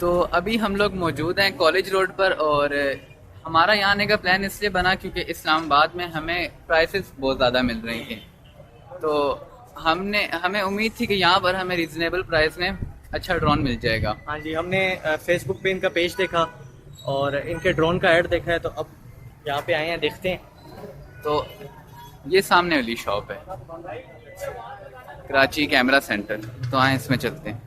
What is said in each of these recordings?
तो अभी हम लोग मौजूद हैं कॉलेज रोड पर और हमारा यहाँ आने का प्लान इसलिए बना क्योंकि इस्लामाबाद में हमें प्राइसेस बहुत ज़्यादा मिल रही थी। तो हमें उम्मीद थी कि यहाँ पर हमें रीज़नेबल प्राइस में अच्छा ड्रोन मिल जाएगा। हाँ जी, हमने फेसबुक पे इनका पेज देखा और इनके ड्रोन का ऐड देखा है, तो अब यहाँ पे आए हैं, देखते हैं। तो ये सामने वाली शॉप है, कराची कैमरा सेंटर। तो आए इसमें चलते हैं।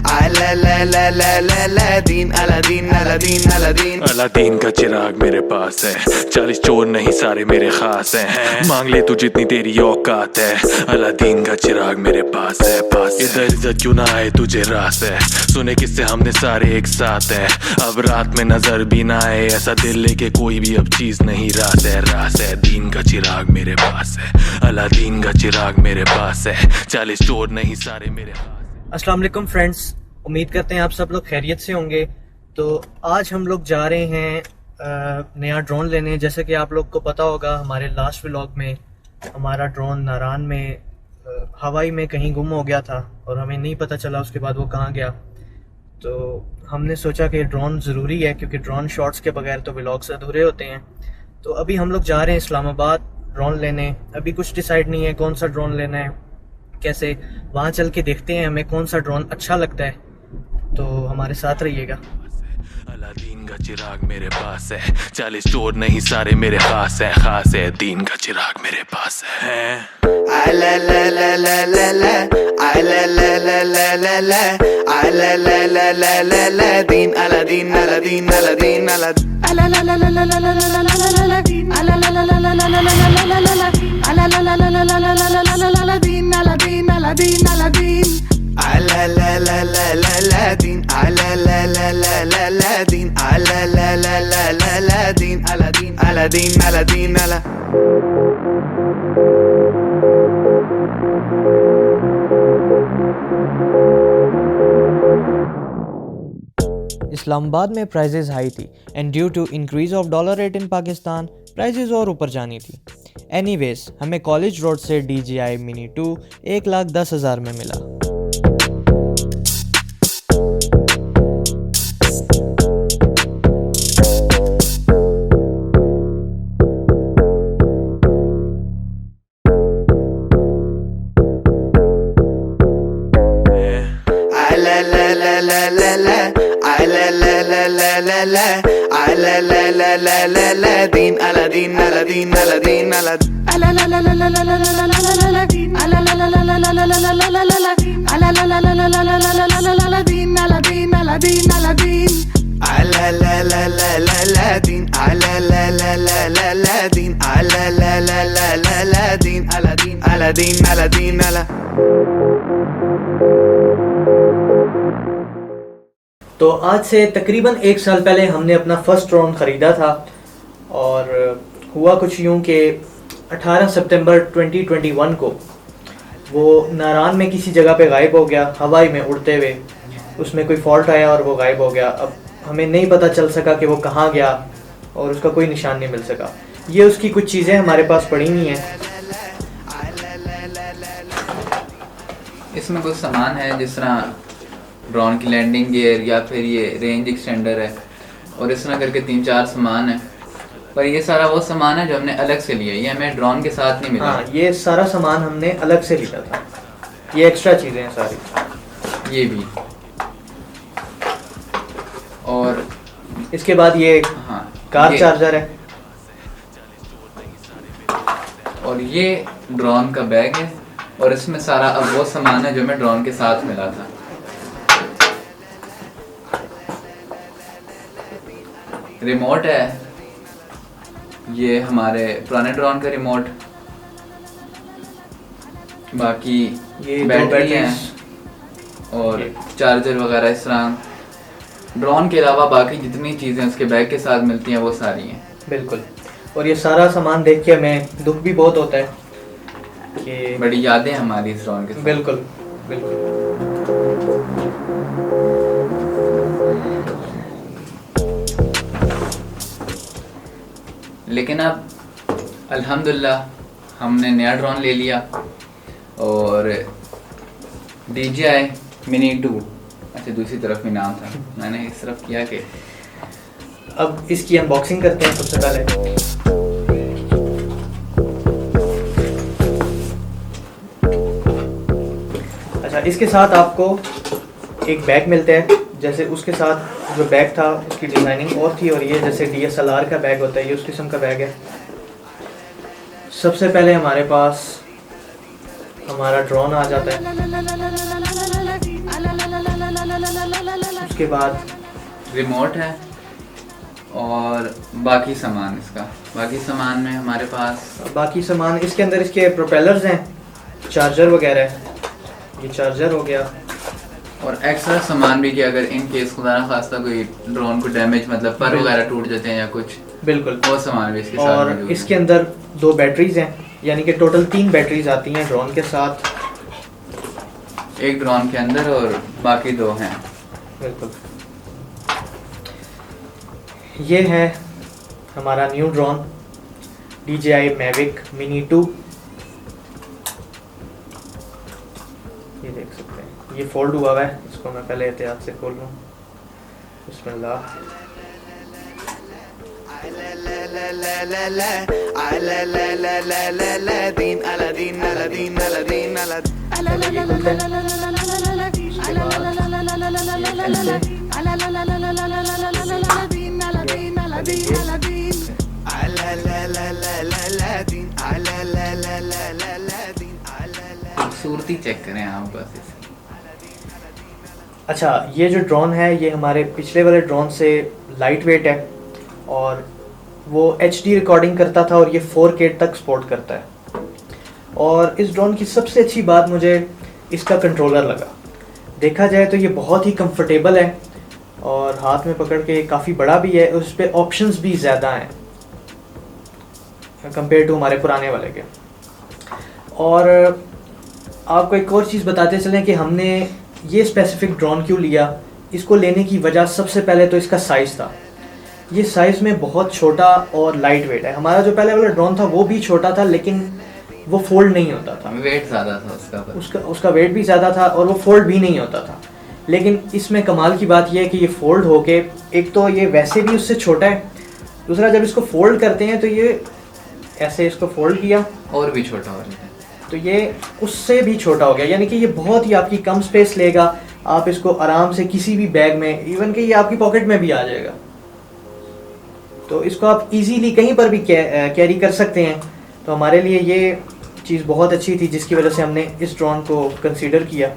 Aladdin, Aladdin, Aladdin, Aladdin, Aladdin, Aladdin, Aladdin का चिराग मेरे पास है, 40 चोर नहीं सारे मेरे खास हैं। मांग ले तू जितनी तेरी औकात है, अलादीन का चिराग मेरे पास है। इधर इज्जत क्यों ना आए तुझे रास है, सुने किससे हमने सारे एक साथ है। अब रात में नजर भी ना आए, ऐसा दिल लेके कोई भी अब चीज नहीं रास है। दीन का चिराग मेरे पास है, अलादीन का चिराग मेरे पास है, 40 चोर नहीं सारे मेरे खास है। अस्सलाम वालेकुम फ्रेंड्स, उम्मीद करते हैं आप सब लोग खैरियत से होंगे। तो आज हम लोग जा रहे हैं नया ड्रोन लेने। जैसे कि आप लोग को पता होगा, हमारे लास्ट व्लॉग में हमारा ड्रोन नारान में हवाई में कहीं गुम हो गया था और हमें नहीं पता चला उसके बाद वो कहाँ गया। तो हमने सोचा कि ड्रोन ज़रूरी है, क्योंकि ड्रोन शॉट्स के बगैर तो व्लॉग्स अधूरे होते हैं। तो अभी हम लोग जा रहे हैं इस्लामाबाद ड्रोन लेने। अभी कुछ डिसाइड नहीं है कौन सा ड्रोन लेना है, कैसे। वहाँ चल के देखते हैं हमें कौन सा ड्रोन अच्छा लगता है। तो हमारे साथ रहिएगा। अलादीन का चिराग मेरे पास है, 40 चोर नहीं सारे मेरे खास है। दीन का चिराग मेरे पास है। Aladdin, Aladdin, Aladdin, Aladdin, Aladdin, Aladdin, Islamabad में प्राइजेज़ हाई थी and due to increase of dollar rate in Pakistan prices और ऊपर जानी थी। एनीवेज हमें कॉलेज रोड से DJI Mini 2 1,10,000 में मिला। Aladdin, Aladdin, Aladdin, Aladdin, Aladdin, तो आज से तकरीबन 1 साल पहले हमने अपना फर्स्ट ड्रोन ख़रीदा था और हुआ कुछ यूँ कि 18 सितंबर 2021 को वो नारान में किसी जगह पे गायब हो गया, हवाई में उड़ते हुए। उसमें कोई फॉल्ट आया और वो गायब हो गया। अब हमें नहीं पता चल सका कि वो कहाँ गया और उसका कोई निशान नहीं मिल सका। ये उसकी कुछ चीज़ें हमारे पास पड़ी हुई हैं। इसमें कुछ सामान है, जिस तरह ड्रोन की लैंडिंग गियर या फिर ये रेंज एक्सटेंडर है, और इस तरह करके 3-4 सामान है। पर ये सारा वो सामान है जो हमने अलग से लिया, ये हमें ड्रोन के साथ नहीं मिला। हाँ, ये सारा सामान हमने अलग से लिया था। ये एक्स्ट्रा चीज़ें हैं सारी। ये भी, और इसके बाद ये हाँ, कार ये चार्जर है। और ये ड्रोन का बैग है, और इसमें सारा अब वो सामान है जो हमें ड्रोन के साथ मिला था। रिमोट है, ये हमारे पुराने ड्रोन का रिमोट। बाकी ये दो बैटरी है बैटरीज और चार्जर वगैरह इस तरह ड्रोन के अलावा बाकी जितनी चीज़ें उसके बैग के साथ मिलती हैं वो सारी हैं। बिल्कुल। और ये सारा सामान देख के हमें दुख भी बहुत होता है कि बड़ी यादें हमारी इस ड्रोन के साथ। बिल्कुल बिल्कुल। लेकिन अब अल्हम्दुलिल्लाह हमने नया ड्रोन ले लिया और DJI Mini 2, अच्छा दूसरी तरफ भी नाम था, मैंने इस तरफ किया कि अब इसकी अनबॉक्सिंग करते हैं सबसे पहले। अच्छा, इसके साथ आपको एक बैग मिलता है, जैसे उसके साथ जो बैग था उसकी डिज़ाइनिंग और थी, और ये जैसे DSLR का बैग होता है ये उस किस्म का बैग है। सबसे पहले हमारे पास हमारा ड्रोन आ जाता है, उसके बाद रिमोट है और बाकी सामान इसका। बाकी सामान में हमारे पास बाकी सामान इसके अंदर इसके प्रोपेलर्स हैं, चार्जर वगैरह है, ये चार्जर हो गया, और एक्स्ट्रा सामान भी कि अगर इन केस खुदा ना खास्ता कोई ड्रोन को डैमेज मतलब पर वगैरह टूट जाते हैं या कुछ, बिल्कुल। वो सामान भी इसके साथ और मौजूद है। इसके अंदर 2 बैटरीज हैं, यानी कि टोटल 3 बैटरीज आती हैं ड्रोन के साथ, एक ड्रोन के अंदर और बाकी 2 हैं। बिल्कुल। ये है हमारा new drone DJI Mavic Mini 2। ये देख सकते हैं, ये फोल्ड हुआ हुआ है, इसको मैं पहले एहतियात से खोल लूँ। बिस्मिल्लाह। Aladdin, Aladdin, Aladdin, Aladdin, Aladdin. खूबसूरती चेक करें आप बस इसे। अच्छा, ये जो ड्रोन है ये हमारे पिछले वाले ड्रोन से लाइट वेट है, और वो HD रिकॉर्डिंग करता था और ये 4K तक सपोर्ट करता है। और इस ड्रोन की सबसे अच्छी बात मुझे इसका कंट्रोलर लगा। देखा जाए तो ये बहुत ही कंफर्टेबल है और हाथ में पकड़ के काफ़ी बड़ा भी है, उस पर ऑप्शंस भी ज़्यादा हैं कंपेयर टू हमारे पुराने वाले के। और आपको एक और चीज़ बताते चलें कि हमने ये स्पेसिफिक ड्रोन क्यों लिया। इसको लेने की वजह सबसे पहले तो इसका साइज़ था। ये साइज़ में बहुत छोटा और लाइट वेट है। हमारा जो पहले वाला ड्रोन था वो भी छोटा था, लेकिन वो फोल्ड नहीं होता था, वेट ज़्यादा था उसका वेट भी ज़्यादा था और वो फोल्ड भी नहीं होता था। लेकिन इसमें कमाल की बात यह है कि ये फोल्ड होके, एक तो ये वैसे भी उससे छोटा है, दूसरा जब इसको फोल्ड करते हैं तो ये ऐसे इसको फोल्ड किया और भी छोटा हो जाता है, तो ये उससे भी छोटा हो गया, यानी कि ये बहुत ही आपकी कम स्पेस लेगा। आप इसको आराम से किसी भी बैग में, इवन कि ये आपकी पॉकेट में भी आ जाएगा, तो इसको आप इजीली कहीं पर भी कैरी कर सकते हैं। तो हमारे लिए ये चीज़ बहुत अच्छी थी जिसकी वजह से हमने इस ड्रोन को कंसीडर किया।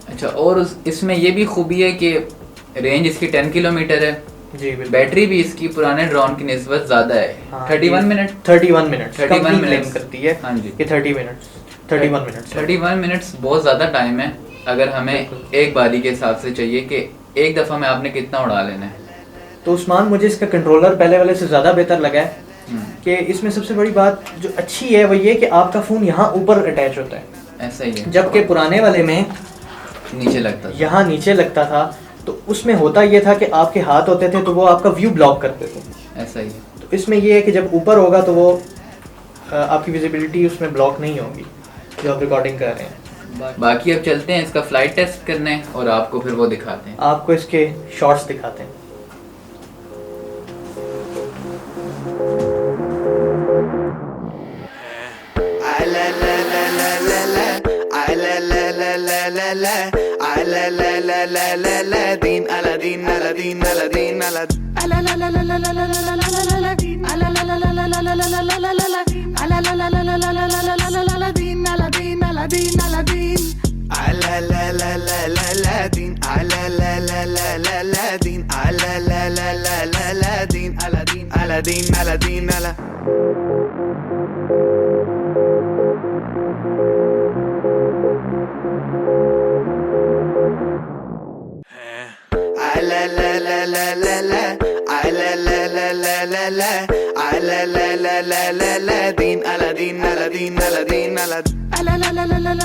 अच्छा, और इसमें ये भी खूबी है कि रेंज इसकी 10 किलोमीटर है जी बिल्कुल। बैटरी भी इसकी पुराने ड्रोन की निस्बत ज़्यादा है। हाँ, 31 मिनट 31 मिनट 31 क्लेम मिनट करती है। हाँ जी, कि 31 मिनट्स 31 मिनट्स बहुत ज़्यादा टाइम है अगर हमें एक बारी के हिसाब से चाहिए कि एक दफ़ा में आपने कितना उड़ा लेना है। तो उस्मान, मुझे इसका कंट्रोलर पहले वाले से ज़्यादा बेहतर लगा है कि इसमें सबसे बड़ी बात जो अच्छी है वो ये कि आपका फ़ोन यहाँ ऊपर अटैच होता है, ऐसा ही है, जबकि पुराने वाले में नीचे लगता था। यहाँ नीचे लगता था। तो उसमें होता ये था कि आपके हाथ होते थे तो वो आपका व्यू ब्लॉक करते थे। ऐसा ही है। तो इसमें ये है कि जब ऊपर होगा तो वो आपकी विजिबिलिटी उसमें ब्लॉक नहीं होगी जो आप रिकॉर्डिंग कर रहे हैं। बाकी अब चलते हैं इसका फ्लाइट टेस्ट करने और आपको फिर वो दिखाते हैं। आपको इसके शॉट्स दिखाते हैं। Aladdin, Aladdin, Aladdin, Aladdin, Aladdin. Aladdin, Aladdin, Aladdin, Aladdin, Aladdin, Aladdin. Aladdin, Aladdin, Aladdin, Aladdin, Aladdin, Aladdin.